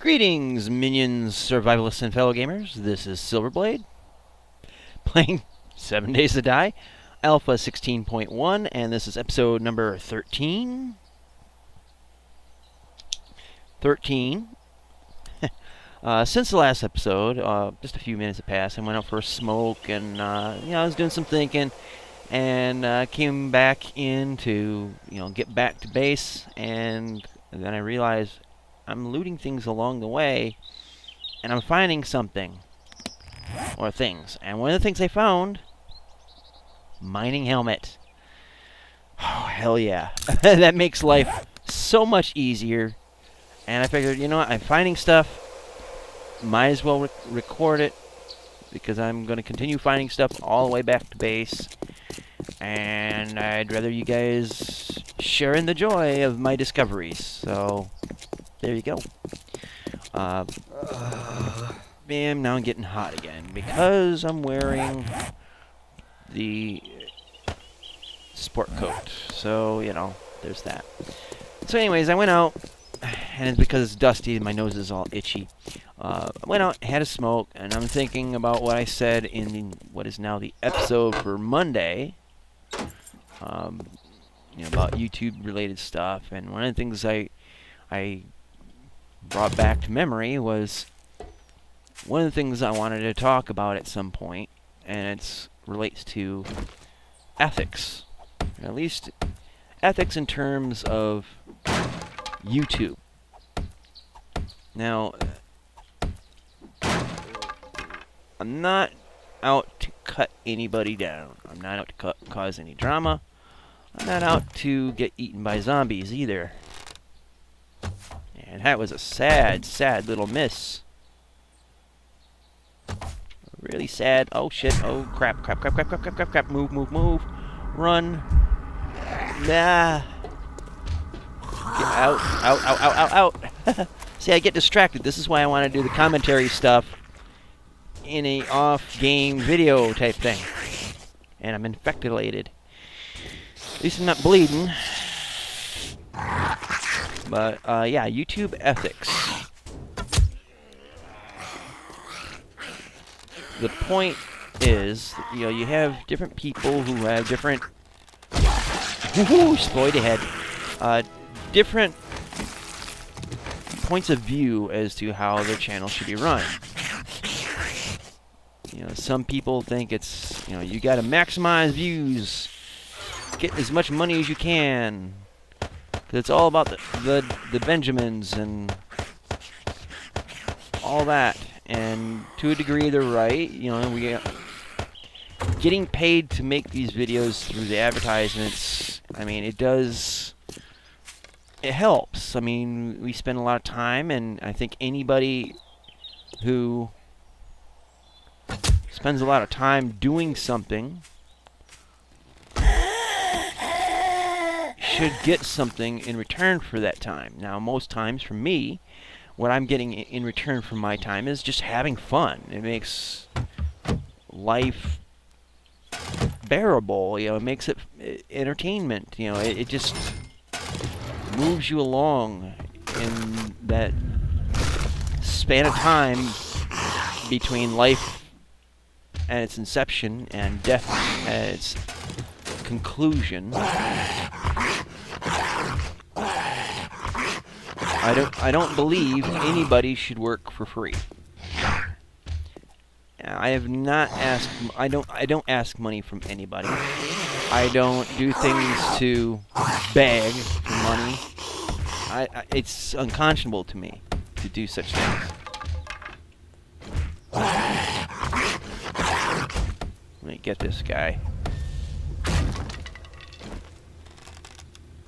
Greetings, minions, survivalists, and fellow gamers. This is Silverblade, playing 7 Days to Die, Alpha 16.1, and this is episode number 13. 13. Since the last episode, just a few minutes have passed. I went out for a smoke, and I was doing some thinking, and came back in to get back to base, and then I realized I'm looting things along the way, and I'm finding something, or things. And one of the things I found, mining helmet. Oh, hell yeah. That makes life so much easier. And I figured, you know what, I'm finding stuff, might as well record it, because I'm going to continue finding stuff all the way back to base. And I'd rather you guys share in the joy of my discoveries. So there you go. Bam, now I'm getting hot again because I'm wearing the sport coat. So, there's that. So anyways, I went out, and it's because it's dusty and my nose is all itchy. I went out, had a smoke, and I'm thinking about what I said in what is now the episode for Monday. About YouTube-related stuff. And one of the things I brought back to memory was one of the things I wanted to talk about at some point, and it relates to ethics. At least ethics in terms of YouTube. Now, I'm not out to cut anybody down. I'm not out to cause any drama. I'm not out to get eaten by zombies either. And that was a sad, sad little miss. Really sad. Oh shit. Oh crap, crap, crap, crap, crap, crap, crap, crap. Move, move, move. Run. Nah. Get out, out, out, out, out, out. See, I get distracted. This is why I want to do the commentary stuff in a off-game video type thing. And I'm infectilated. At least I'm not bleeding. But, yeah, YouTube ethics. The point is, you have different people who have different... Woohoo! Exploit ahead. Different points of view as to how their channel should be run. Some people think it's, you gotta maximize views, get as much money as you can, because it's all about the Benjamins and all that. And to a degree, they're right. We getting paid to make these videos through the advertisements. I mean, it helps. I mean, we spend a lot of time, and I think anybody who spends a lot of time doing something should get something in return for that time. Now, most times, for me, what I'm getting in return for my time is just having fun. It makes life bearable. It makes it entertainment. It just moves you along in that span of time between life at its inception and death at its conclusion. I don't believe anybody should work for free. I have not asked. I don't ask money from anybody. I don't do things to beg for money. It's unconscionable to me to do such things. Let me get this guy.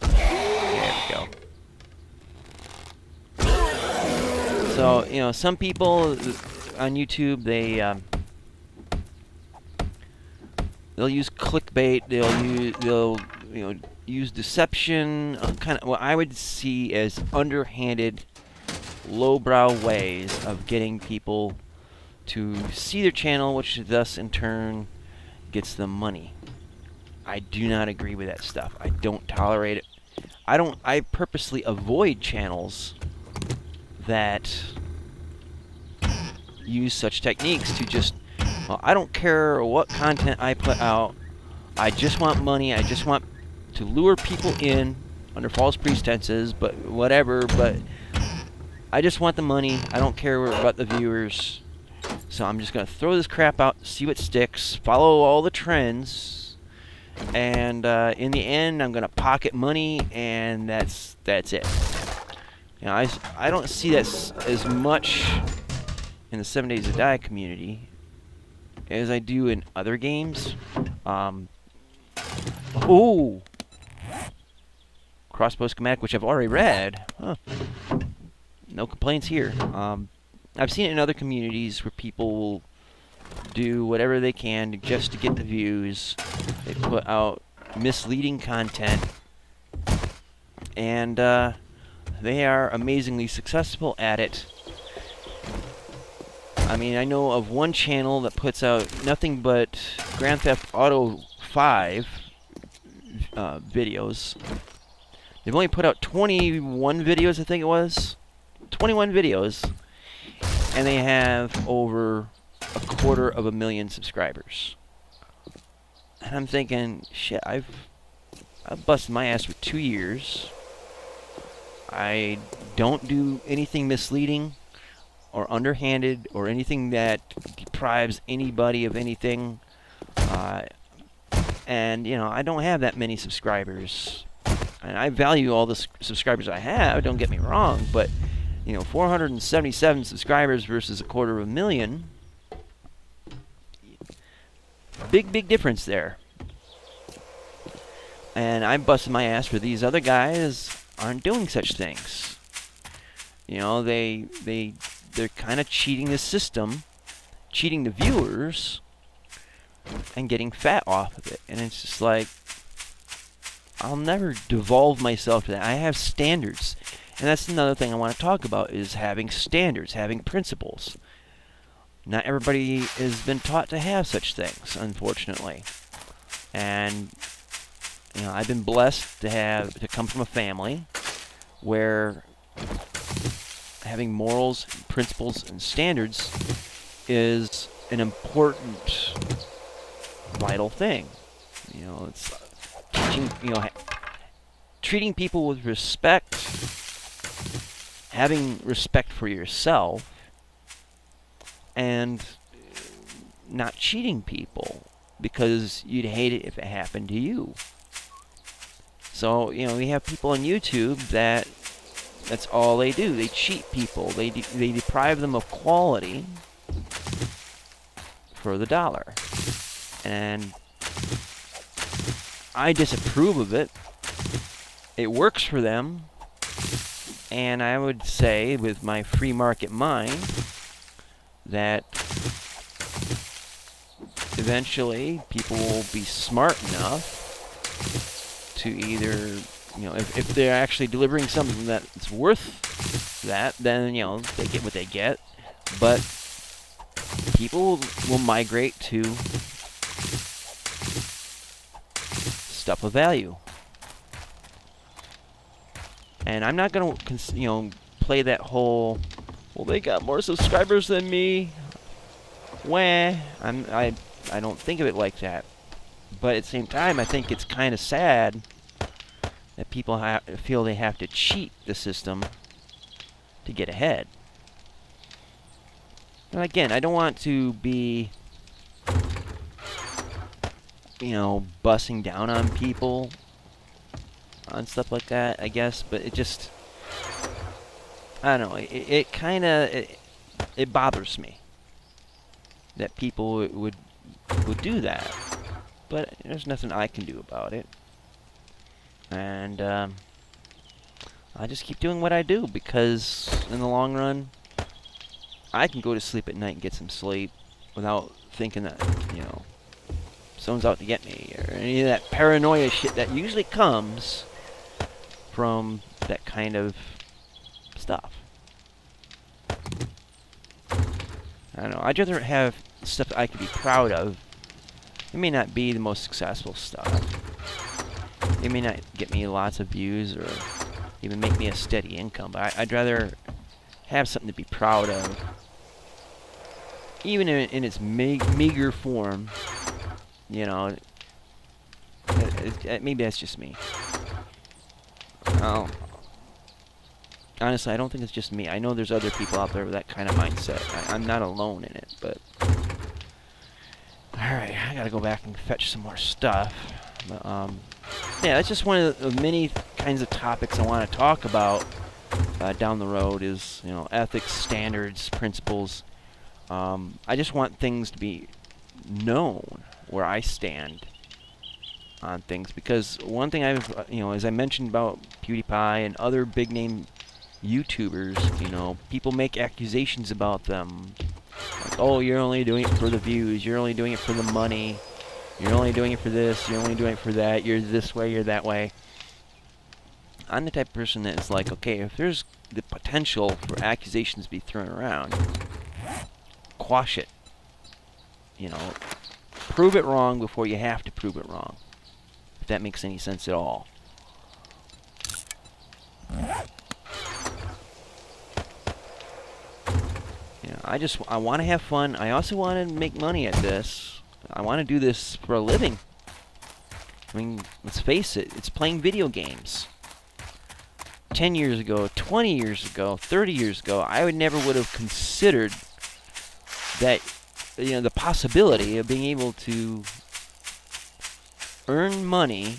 There we go. So, some people on YouTube, they'll use clickbait, they'll use deception, kind of what I would see as underhanded, lowbrow ways of getting people to see their channel, which thus in turn gets them money. I do not agree with that stuff. I don't tolerate it. I purposely avoid channels that use such techniques to just, well, I don't care what content I put out. I just want money. I just want to lure people in under false pretenses, but whatever. But I just want the money. I don't care about the viewers. So I'm just going to throw this crap out, see what sticks, follow all the trends, and in the end, I'm going to pocket money, and that's it. You know, I don't see that as much in the 7 Days to Die community as I do in other games. Ooh! Crossbow schematic, which I've already read. Huh. No complaints here. I've seen it in other communities where people will do whatever they can just to get the views. They put out misleading content, and they are amazingly successful at it. I mean, I know of one channel that puts out nothing but Grand Theft Auto 5 videos. They've only put out 21 videos, I think it was. 21 videos. And they have over 250,000 subscribers. And I'm thinking, shit, I've busted my ass for 2 years. I don't do anything misleading or underhanded or anything that deprives anybody of anything. And, you know, I don't have that many subscribers. And I value all the subscribers I have, don't get me wrong, but, you know, 477 subscribers versus 250,000. Big difference there. And I'm busting my ass for these other guys aren't doing such things. You know, they're kind of cheating the system, cheating the viewers, and getting fat off of it. And it's just like, I'll never devolve myself to that. I have standards. And that's another thing I want to talk about, is having standards, having principles. Not everybody has been taught to have such things, unfortunately. And, you know, I've been blessed to come from a family where having morals, principles, and standards is an important, vital thing. You know, it's teaching, you know, treating people with respect, having respect for yourself, and not cheating people because you'd hate it if it happened to you. So, you know, we have people on YouTube that's all they do. They cheat people. They deprive them of quality for the dollar. And I disapprove of it. It works for them. And I would say, with my free market mind, that eventually people will be smart enough to either, you know, if they're actually delivering something that's worth that, then, you know, they get what they get. But people will migrate to stuff of value. And I'm not going to, you know, play that whole, well, they got more subscribers than me. Wah. I don't think of it like that. But at the same time, I think it's kind of sad that people feel they have to cheat the system to get ahead. And again, I don't want to be, you know, bussing down on people on stuff like that, I guess, but it just, I don't know, it kind of, it bothers me that people would do that, but there's nothing I can do about it, and I just keep doing what I do, because in the long run, I can go to sleep at night and get some sleep without thinking that, you know, someone's out to get me, or any of that paranoia shit that usually comes from that kind of stuff. I don't know. I'd rather have stuff that I can be proud of. It may not be the most successful stuff. It may not get me lots of views or even make me a steady income, but I'd rather have something to be proud of even in its meager form, you know, maybe that's just me. Honestly, I don't think it's just me. I know there's other people out there with that kind of mindset. I'm not alone in it, but... Alright, I gotta go back and fetch some more stuff. But, yeah, that's just one of the many kinds of topics I want to talk about down the road is, you know, ethics, standards, principles. I just want things to be known where I stand on things, because one thing I've, you know, as I mentioned about PewDiePie and other big name YouTubers, you know, people make accusations about them. Like, oh, you're only doing it for the views, you're only doing it for the money, you're only doing it for this, you're only doing it for that, you're this way, you're that way. I'm the type of person that is like, okay, if there's the potential for accusations to be thrown around, quash it. You know, prove it wrong before you have to prove it wrong. If that makes any sense at all. You know, I want to have fun. I also want to make money at this. I want to do this for a living. I mean, let's face it, it's playing video games. 10 years ago, 20 years ago, 30 years ago, I would never would have considered that, you know, the possibility of being able to earn money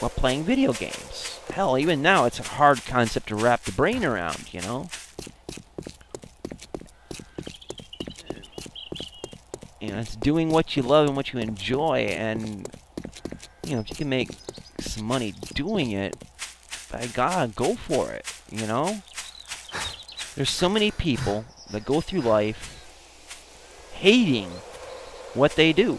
while playing video games. Hell, even now, it's a hard concept to wrap the brain around, you know? You know, it's doing what you love and what you enjoy, and, you know, if you can make some money doing it, by God, go for it, you know? There's so many people that go through life hating what they do.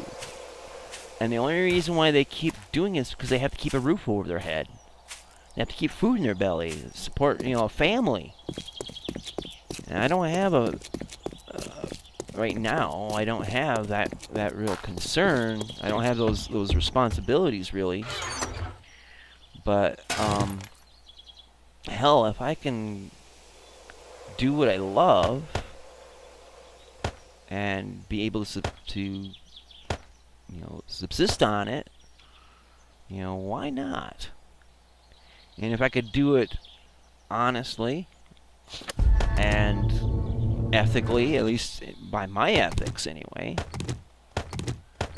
And the only reason why they keep doing it is because they have to keep a roof over their head. They have to keep food in their belly, support, you know, a family. And I don't have a... right now, I don't have that real concern. I don't have those responsibilities, really. But, hell, if I can do what I love and be able to you know, subsist on it, you know, why not? And if I could do it honestly and ethically, at least by my ethics anyway,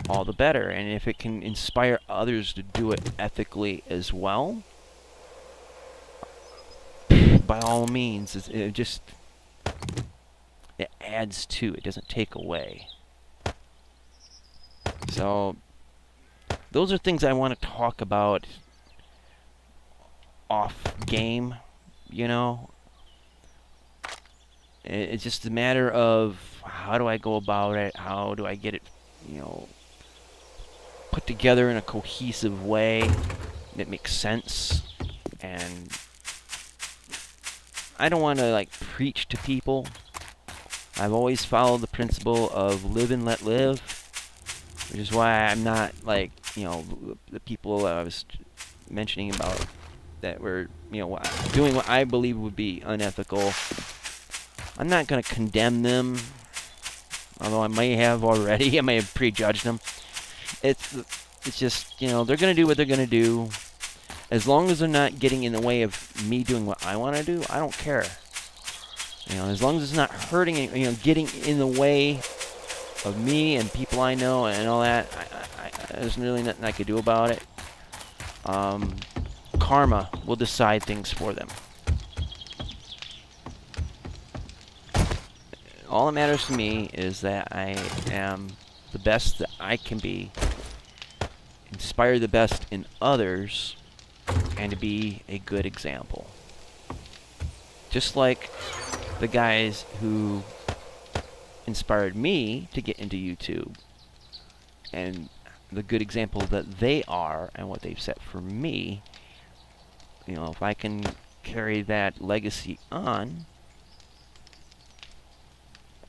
all the better. And if it can inspire others to do it ethically as well, by all means, it adds to, it doesn't take away. So, those are things I want to talk about off game, you know. It's just a matter of how do I go about it, how do I get it, you know, put together in a cohesive way that makes sense. And I don't want to, like, preach to people. I've always followed the principle of live and let live, which is why I'm not, like, you know, the people I was mentioning about that were, you know, doing what I believe would be unethical. I'm not going to condemn them, although I may have already. I may have prejudged them. It's just, you know, they're going to do what they're going to do. As long as they're not getting in the way of me doing what I want to do, I don't care. You know, as long as it's not hurting, you know, getting in the way of me and people I know and all that, there's really nothing I could do about it. Karma will decide things for them. All that matters to me is that I am the best that I can be, inspire the best in others, and to be a good example. Just like the guys who inspired me to get into YouTube, and the good example that they are and what they've set for me, you know, if I can carry that legacy on,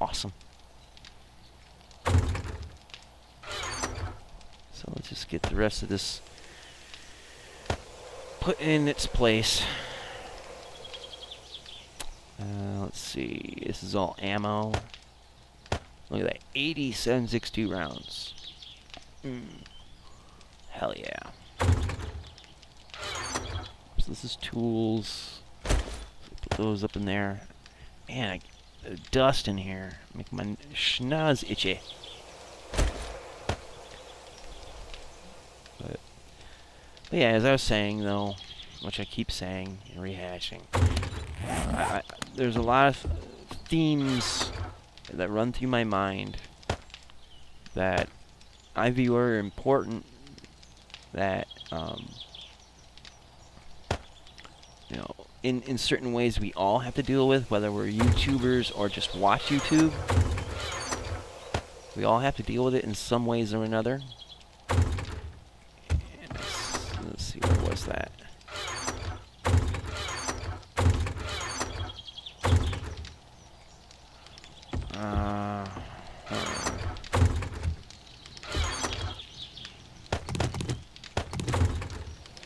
awesome. So let's just get the rest of this put in its place. Let's see, this is all ammo. Look at that, 87.62 rounds. Hell yeah. So this is tools. Put those up in there. Man, dust in here. Make my schnoz itchy. But yeah, as I was saying though, which I keep saying and rehashing, there's a lot of themes that run through my mind that I view are important, that you know, in certain ways we all have to deal with, whether we're YouTubers or just watch YouTube. We all have to deal with it in some ways or another. And let's see, what was that?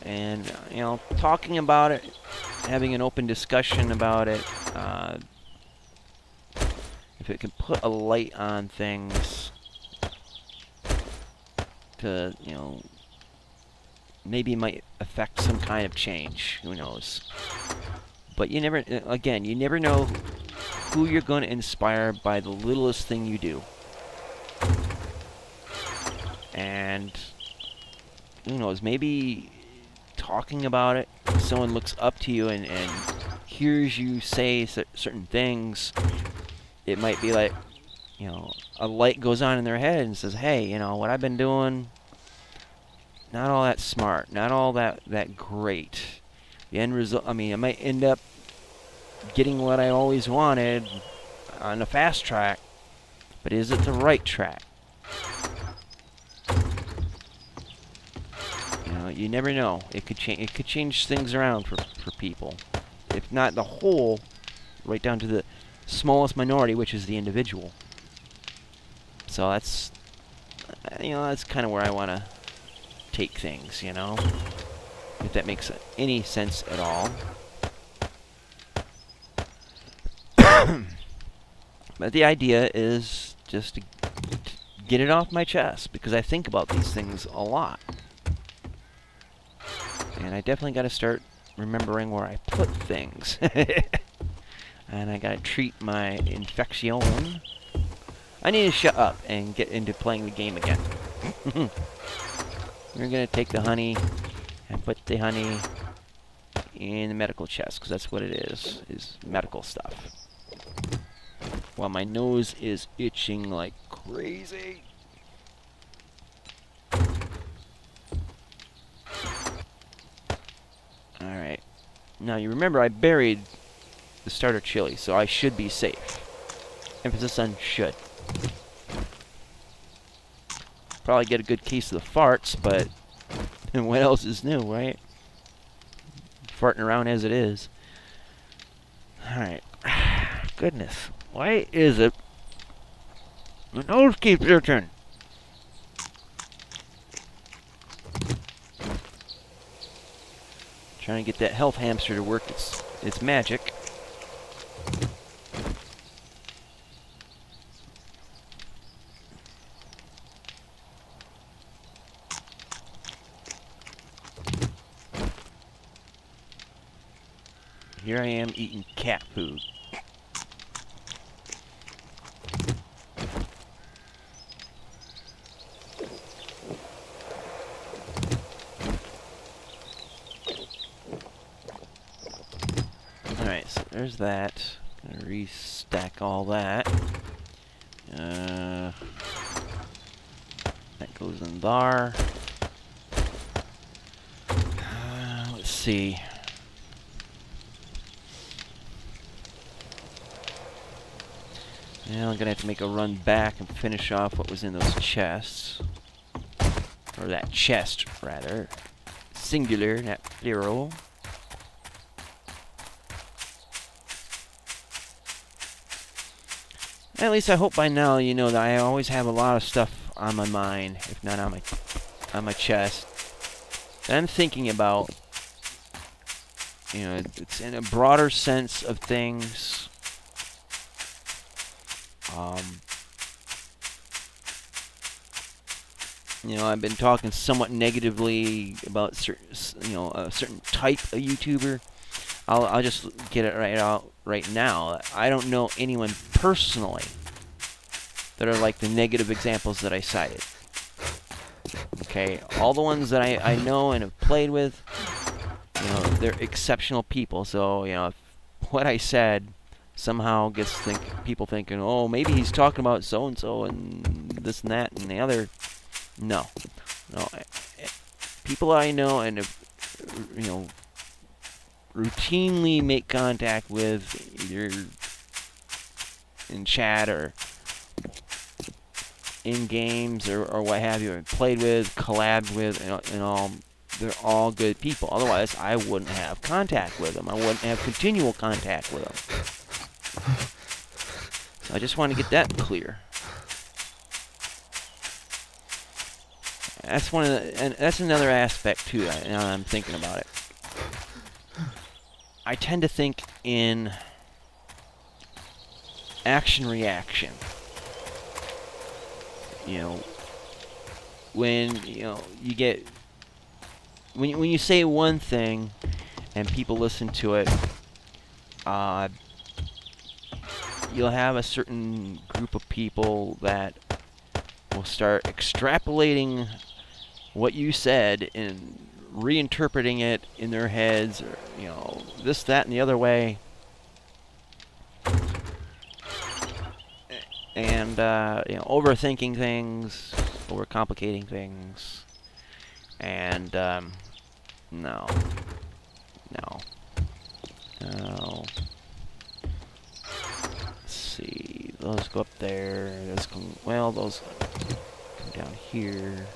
And, you know, talking about it, having an open discussion about it, if it can put a light on things to, you know, maybe it might affect some kind of change, who knows. But you never, again, you never know who you're going to inspire by the littlest thing you do. And who knows, maybe talking about it, someone looks up to you and hears you say certain things, it might be like, you know, a light goes on in their head and says, hey, you know, what I've been doing, not all that smart, not all that great. The end result, I mean, I might end up getting what I always wanted on a fast track, but is it the right track? You know, you never know. It could change. It could change things around for people, if not the whole, right down to the smallest minority, which is the individual. So that's, you know, that's kind of where I want to take things. You know, if that makes any sense at all. But the idea is just to get it off my chest, because I think about these things a lot. And I definitely got to start remembering where I put things. And I got to treat my infection. I need to shut up and get into playing the game again. We're going to take the honey and put the honey in the medical chest, because that's what it is medical stuff. While my nose is itching like crazy. Alright. Now you remember I buried the starter chili, so I should be safe. Emphasis on should. Probably get a good case of the farts, but what else is new, right? Farting around as it is. Alright. Goodness. Why is it my nose keeps itching? Trying to get that health hamster to work its magic. Here I am eating cat food. Alright, so there's that. Gonna restack all that. That goes in there. Let's see. Now I'm gonna have to make a run back and finish off what was in those chests. Or that chest, rather. Singular, not plural. At least I hope by now you know that I always have a lot of stuff on my mind, if not on my chest, that I'm thinking about. You know, it's in a broader sense of things. I've been talking somewhat negatively about a certain type of YouTuber. I'll just get it right out right now. I don't know anyone personally that are like the negative examples that I cited. Okay, all the ones that I know and have played with, they're exceptional people. So, if what I said somehow gets people thinking, oh, maybe he's talking about so-and-so and this and that and the other. No. People I know and have, routinely make contact with, either in chat or in games or what have you, and played with, collabed with, and all. They're all good people. Otherwise, I wouldn't have contact with them. I wouldn't have continual contact with them. So I just want to get that clear. That's and that's another aspect too. Now I'm thinking about it. I tend to think in action reaction. When you get when you say one thing and people listen to it, you'll have a certain group of people that will start extrapolating what you said and reinterpreting it in their heads, or this, that, and the other way, and overthinking things, overcomplicating things, and no. Let's see, those go up there. Those come down here.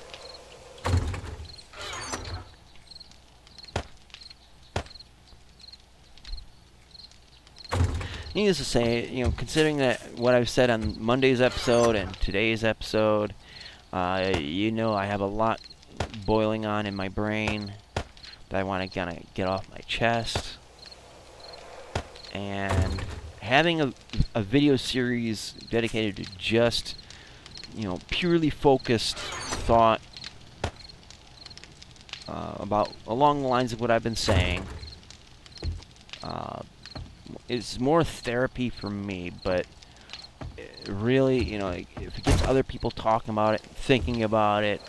Needless to say, considering that what I've said on Monday's episode and today's episode, I have a lot boiling on in my brain that I want to kind of get off my chest. And having a video series dedicated to just, purely focused thought about along the lines of what I've been saying, it's more therapy for me, but really, if it gets other people talking about it, thinking about it,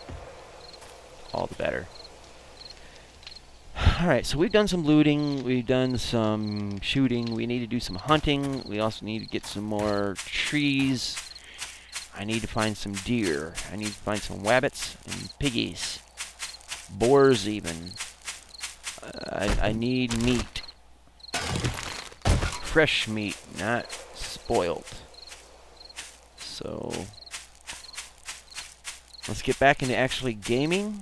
all the better. Alright, so we've done some looting, we've done some shooting, we need to do some hunting, we also need to get some more trees, I need to find some deer, I need to find some wabbits and piggies, boars even, I need meat. Fresh meat, not spoiled. So let's get back into actually gaming.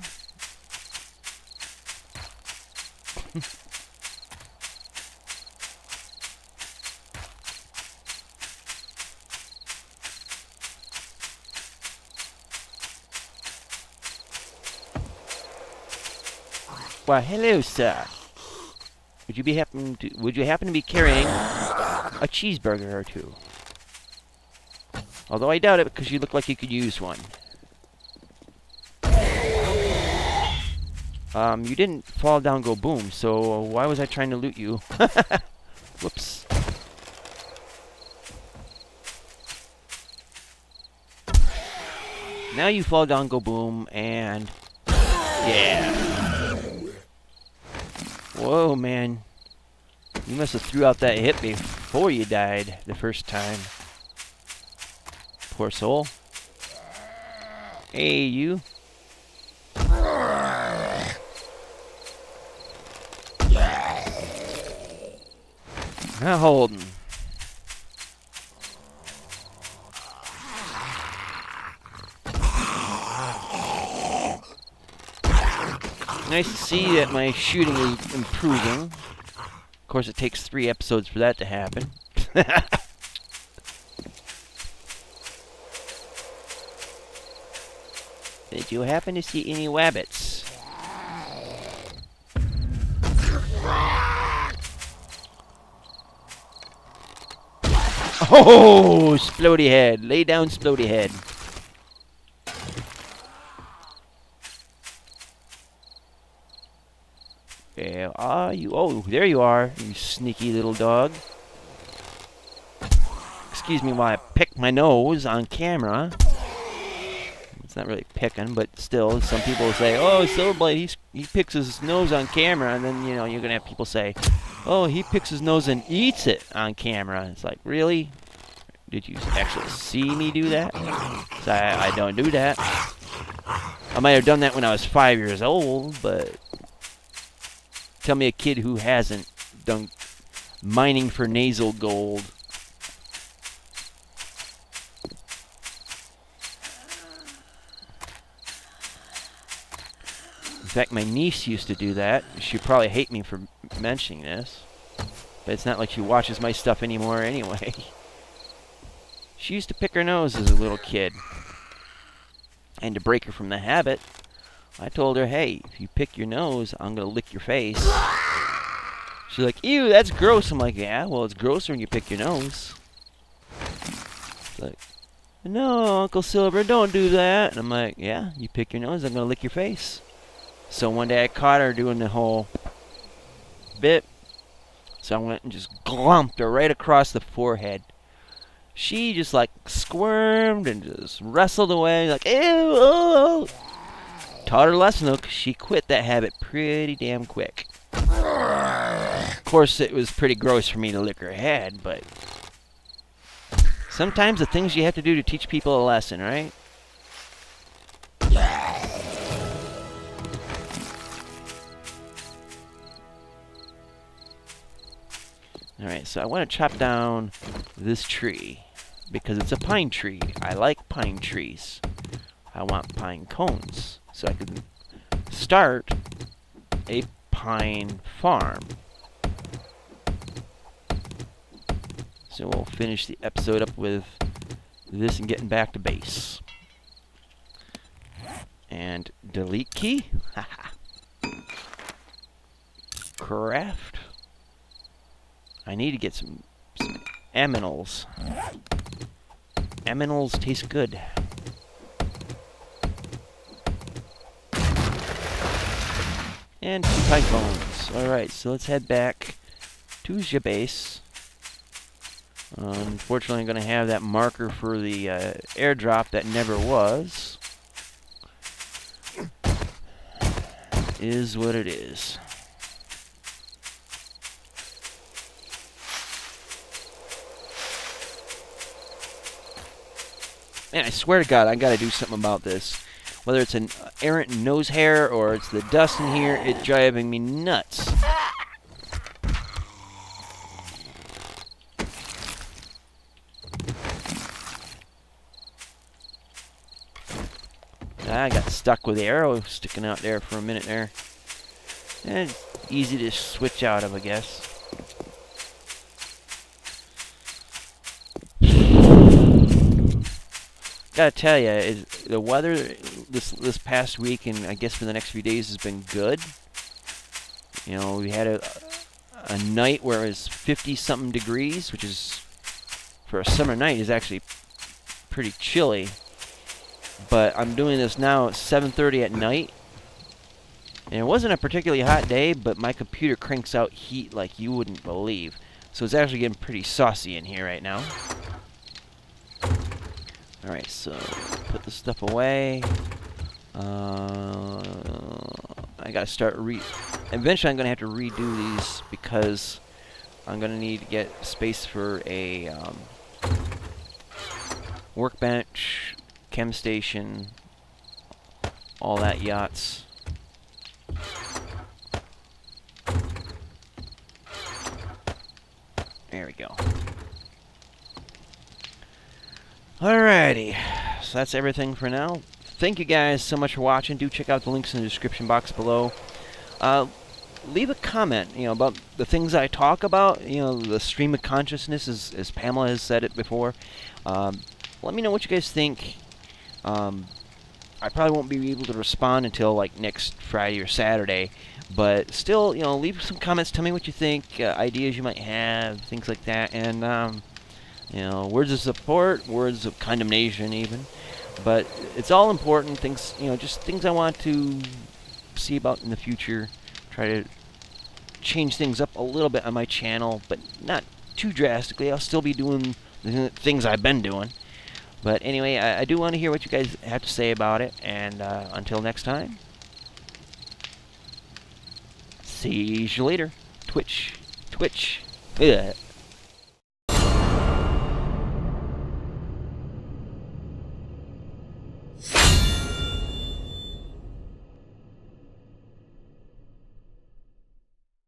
Why, hello, sir. Would you happen to be carrying a cheeseburger or two? Although I doubt it, because you look like you could use one. You didn't fall down, go boom, so why was I trying to loot you? Whoops. Now you fall down, go boom, and yeah. Whoa, man. You must have threw out that hit before you died the first time. Poor soul. Hey, you. Now holding. Nice to see that my shooting is improving. Of course, it takes 3 episodes for that to happen. Did you happen to see any wabbits? Oh, Splody head. Lay down, Splody head. Yeah, oh, there you are, you sneaky little dog. Excuse me while I pick my nose on camera. It's not really picking, but still, some people say, oh, Silverblade, he picks his nose on camera, and then, you know, you're going to have people say, oh, he picks his nose and eats it on camera. It's like, really? Did you actually see me do that? So I don't do that. I might have done that when I was 5 years old, but tell me a kid who hasn't done mining for nasal gold. In fact, my niece used to do that. She'd probably hate me for mentioning this, but it's not like she watches my stuff anymore anyway. She used to pick her nose as a little kid. And to break her from the habit, I told her, hey, if you pick your nose, I'm going to lick your face. She's like, ew, that's gross. I'm like, yeah, well, it's grosser when you pick your nose. She's like, no, Uncle Silver, don't do that. And I'm like, yeah, you pick your nose, I'm going to lick your face. So one day I caught her doing the whole bit. So I went and just glumped her right across the forehead. She just like squirmed and just wrestled away like, ew, oh. Taught her a lesson though, 'cause she quit that habit pretty damn quick. Of course, it was pretty gross for me to lick her head, but sometimes the things you have to do to teach people a lesson, right? Alright, so I want to chop down this tree because it's a pine tree. I like pine trees. I want pine cones so I can start a pine farm. So we'll finish the episode up with this and getting back to base. And delete key. Craft. I need to get some aminals. Aminals taste good. And 2 pine cones. Alright, so let's head back to the base. Unfortunately, I'm going to have that marker for the airdrop that never was. Is what it is. Man, I swear to God, I gotta do something about this. Whether it's an errant nose hair or it's the dust in here, it's driving me nuts. I got stuck with the arrow sticking out there for a minute there. And easy to switch out of, I guess. Gotta tell you, the weather this past week and I guess for the next few days has been good. You know, we had a night where it was 50-something degrees, which is for a summer night is actually pretty chilly. But I'm doing this now at 7:30 at night, and it wasn't a particularly hot day, but my computer cranks out heat like you wouldn't believe. So it's actually getting pretty saucy in here right now. Alright, so put this stuff away. I gotta start eventually I'm gonna have to redo these because I'm gonna need to get space for a workbench, chem station, all that yachts. There we go. Alrighty, so that's everything for now. Thank you guys so much for watching. Do check out the links in the description box below. Leave a comment, you know, about the things I talk about. You know, the stream of consciousness, as Pamela has said it before. Let me know what you guys think. I probably won't be able to respond until like next Friday or Saturday, but still, you know, leave some comments. Tell me what you think, ideas you might have, things like that, and you know, words of support, words of condemnation, even. But it's all important things, you know, just things I want to see about in the future. Try to change things up a little bit on my channel, but not too drastically. I'll still be doing the things I've been doing. But anyway, I do want to hear what you guys have to say about it. And until next time, see you later. Twitch. Ugh.